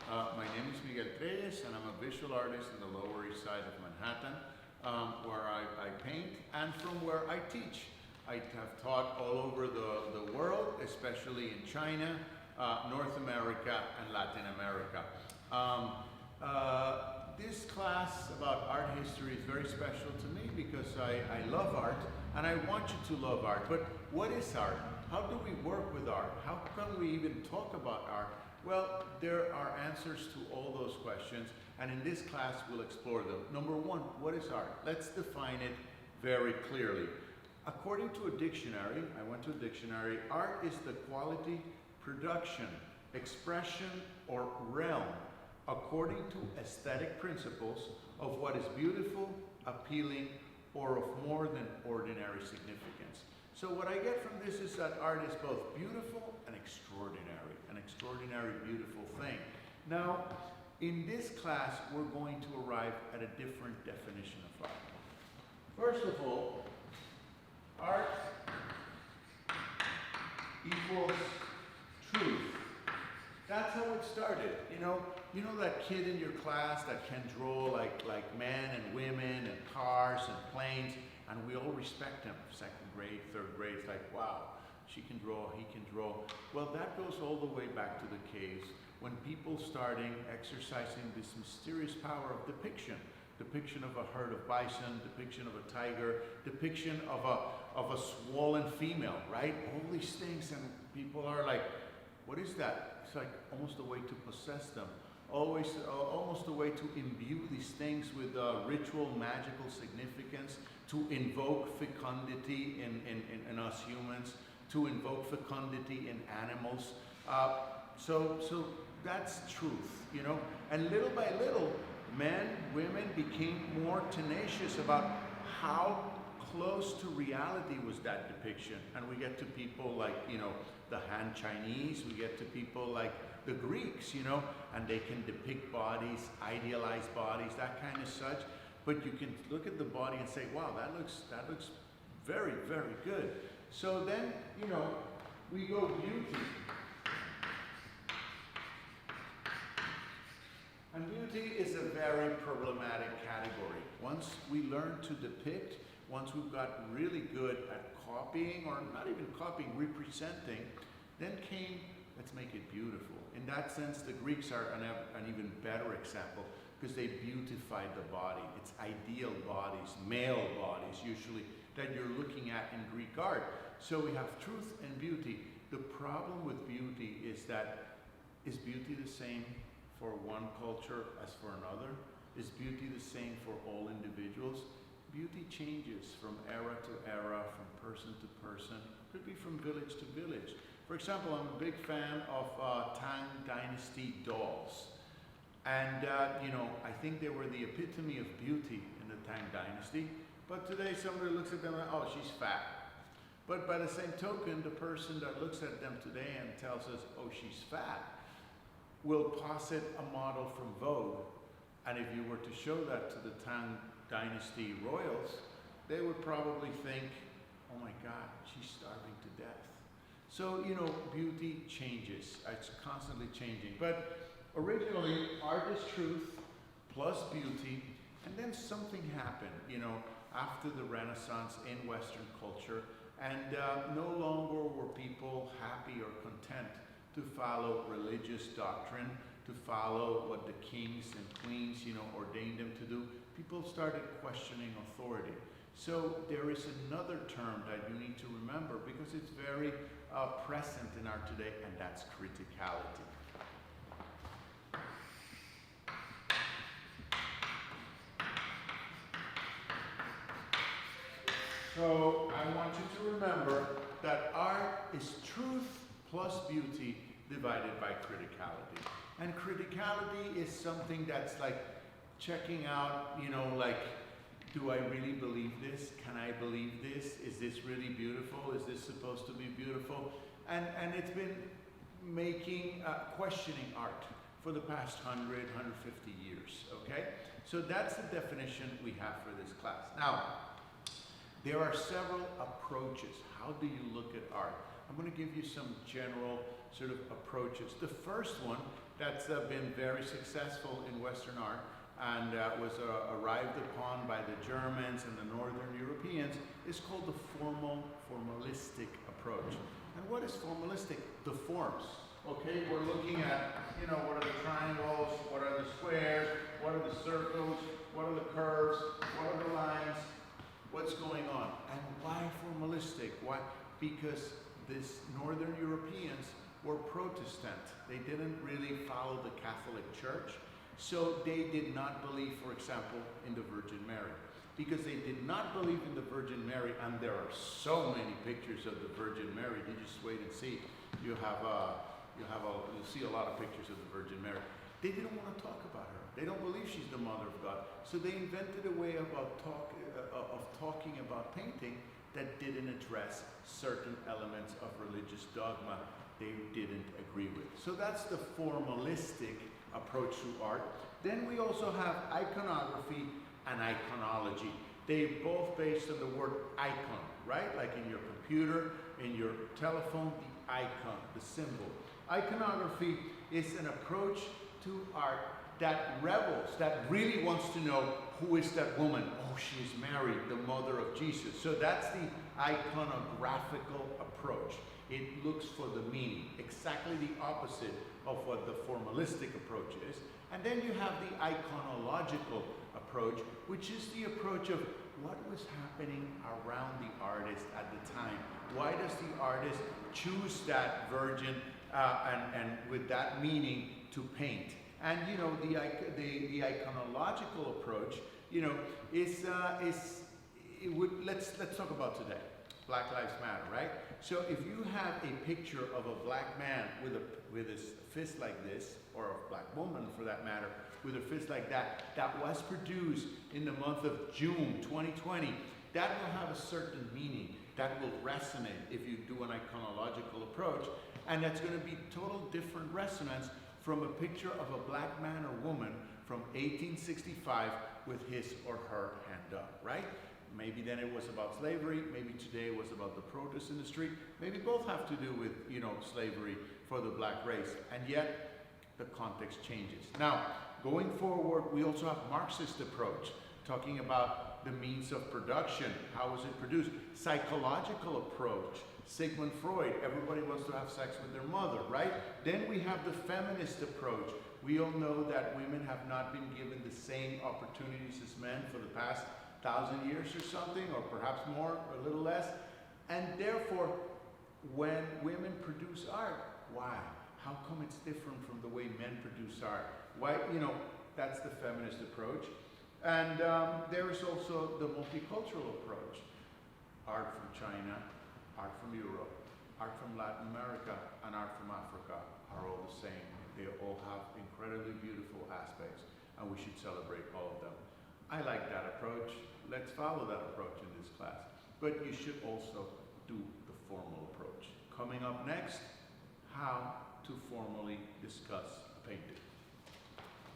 My name is Miguel Reyes, and I'm a visual artist in the Lower East Side of Manhattan, where I paint and from where I teach. I have taught all over the world, especially in China, North America, and Latin America. This class about art history is very special to me because I love art, and I want you to love art. But what is art? How do we work with art? How can we even talk about art? Well, there are answers to all those questions, and in this class we'll explore them. Number one, what is art? Let's define it very clearly. According to a dictionary, I went to a dictionary, art is the quality, production, expression, or realm according to aesthetic principles of what is beautiful, appealing, or of more than ordinary significance. So what I get from this is that art is both beautiful and extraordinary, an extraordinary, beautiful thing. Now, in this class, we're going to arrive at a different definition of art. First of all, art equals truth. That's how it started. You know that kid in your class that can draw like men and women and cars and planes, and we all respect him. Second grade, third grade, it's like, wow, she can draw, he can draw. Well, that goes all the way back to the caves when people started exercising this mysterious power of depiction. Depiction of a herd of bison, depiction of a tiger, depiction of a swollen female, right? All these things, and people are like, what is that? It's like almost a way to possess them. Almost a way to imbue these things with ritual, magical significance, to invoke fecundity in us humans, to invoke fecundity in animals. So that's truth, And little by little, men, women became more tenacious about how close to reality was that depiction. And we get to people like, the Han Chinese, we get to people like the Greeks, and they can depict bodies, idealize bodies, that kind of such. But you can look at the body and say, wow, that looks very, very good. So then, we go beauty. And beauty is a very problematic category. Once we learn to depict, once we've got really good at copying, or not even copying, representing, then came, let's make it beautiful. In that sense, the Greeks are an even better example because they beautified the body. It's ideal bodies, male bodies usually, that you're looking at in Greek art. So we have truth and beauty. The problem with beauty is that, is beauty the same for one culture as for another? Is beauty the same for all individuals? Beauty changes from era to era, from person to person, could be from village to village. For example, I'm a big fan of Tang Dynasty dolls. And, I think they were the epitome of beauty in the Tang Dynasty. But today somebody looks at them and, oh, she's fat. But by the same token, the person that looks at them today and tells us, oh, she's fat, will posit a model from Vogue. And if you were to show that to the Tang Dynasty royals, they would probably think, oh my God, she's starving to death. So, beauty changes. It's constantly changing. But originally, art is truth plus beauty, and then something happened, after the Renaissance in Western culture, and no longer were people happy or content to follow religious doctrine, to follow what the kings and queens, ordained them to do. People started questioning authority. So there is another term that you need to remember because it's very present in art today, and that's criticality. So I want you to remember that art is truth plus beauty divided by criticality. And criticality is something that's like checking out, do I really believe this? Can I believe this? Is this really beautiful? Is this supposed to be beautiful? And it's been questioning art for the past 100, 150 years, okay? So that's the definition we have for this class. Now, there are several approaches. How do you look at art? I'm going to give you some general sort of approaches. The first one that's been very successful in Western art and was arrived upon by the Germans and the Northern Europeans, is called the formalistic approach. And what is formalistic? The forms. Okay, we're looking at, what are the triangles, what are the squares, what are the circles, what are the curves, what are the lines, what's going on. And why formalistic? Why? Because these Northern Europeans were Protestant. They didn't really follow the Catholic Church. So they did not believe, for example, in the Virgin Mary. Because they did not believe in the Virgin Mary, and there are so many pictures of the Virgin Mary. You just wait and see. You'll see a lot of pictures of the Virgin Mary. They didn't want to talk about her. They don't believe she's the mother of God. So they invented a way of talking about painting that didn't address certain elements of religious dogma they didn't agree with. So that's the formalistic approach to art. Then we also have iconography and iconology. They're both based on the word icon, right? Like in your computer, in your telephone, the icon, the symbol. Iconography is an approach to art that revels, that really wants to know who is that woman. Oh, she is Mary, the mother of Jesus. So that's the iconographical approach. It looks for the meaning, exactly the opposite of what the formalistic approach is. And then you have the iconological approach, which is the approach of what was happening around the artist at the time. Why does the artist choose that virgin and with that meaning to paint? And the iconological approach, let's talk about today. Black Lives Matter, right? So if you have a picture of a black man with his fist like this, or a black woman for that matter, with a fist like that, that was produced in the month of June 2020, that will have a certain meaning, that will resonate if you do an iconological approach, and that's going to be total different resonance from a picture of a black man or woman from 1865 with his or her hand up, right? Maybe then it was about slavery, maybe today it was about the protests in the street, maybe both have to do with, slavery for the black race, and yet the context changes. Now, going forward, we also have Marxist approach, talking about the means of production, how was it produced? Psychological approach, Sigmund Freud, everybody wants to have sex with their mother, right? Then we have the feminist approach. We all know that women have not been given the same opportunities as men for the past 1,000 years or something, or perhaps more, or a little less. And therefore, when women produce art, why? How come it's different from the way men produce art? Why, that's the feminist approach. And there is also the multicultural approach. Art from China, art from Europe, art from Latin America, and art from Africa are all the same. They all have incredibly beautiful aspects, and we should celebrate all of them. I like that approach. Let's follow that approach in this class. But you should also do the formal approach. Coming up next, how to formally discuss a painting.